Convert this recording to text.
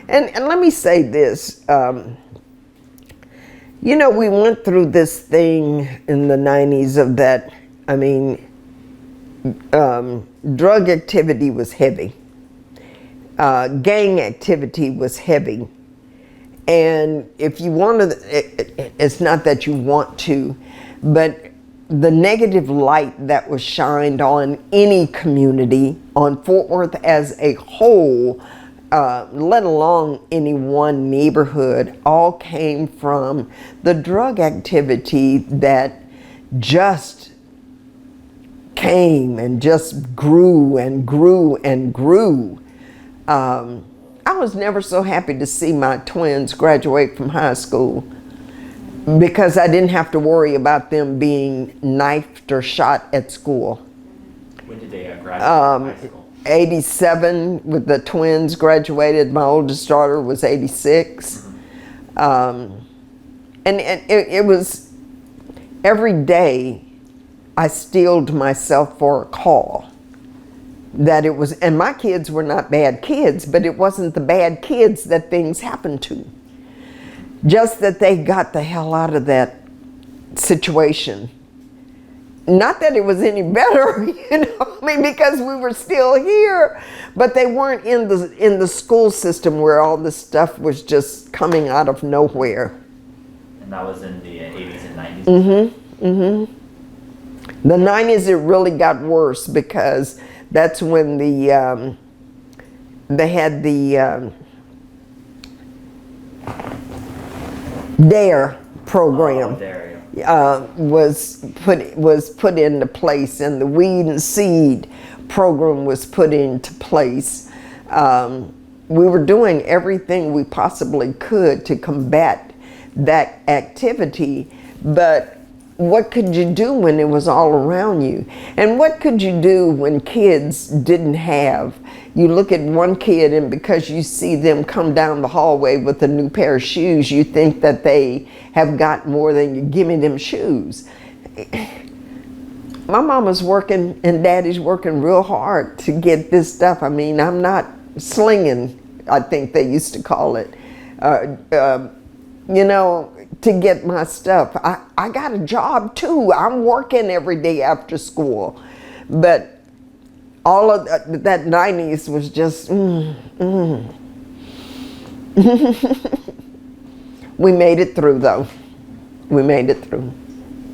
And let me say this, you know, we went through this thing in the 90s of that, I mean, drug activity was heavy. Gang activity was heavy. And if you want to, it's not that you want to, but the negative light that was shined on any community, on Fort Worth as a whole, let alone any one neighborhood, all came from the drug activity that just came and just grew and grew and grew. I was never so happy to see my twins graduate from high school, because I didn't have to worry about them being knifed or shot at school. When did they graduate from high school? 87, with the twins graduated. My oldest daughter was 86. And it was, every day I steeled myself for a call. That it was, and my kids were not bad kids, but it wasn't the bad kids that things happened to. Just that they got the hell out of that situation. Not that it was any better, you know, I mean, because we were still here, but they weren't in the school system where all this stuff was just coming out of nowhere. And that was in the 80s and 90s? Mm-hmm, mm-hmm. The 90s, it really got worse, because that's when the, they had the DARE program. Oh, DARE, yeah. was put into place, and the weed and seed program was put into place. We were doing everything we possibly could to combat that activity, but what could you do when it was all around you? And what could you do when kids didn't have? You look at one kid, and because you see them come down the hallway with a new pair of shoes, you think that they have got more than you. Give me them shoes. My mama's working and daddy's working real hard to get this stuff. I mean, I'm not slinging, I think they used to call it, you know, to get my stuff. I got a job too. I'm working every day after school. But all of that 90s was just, We made it through though. We made it through.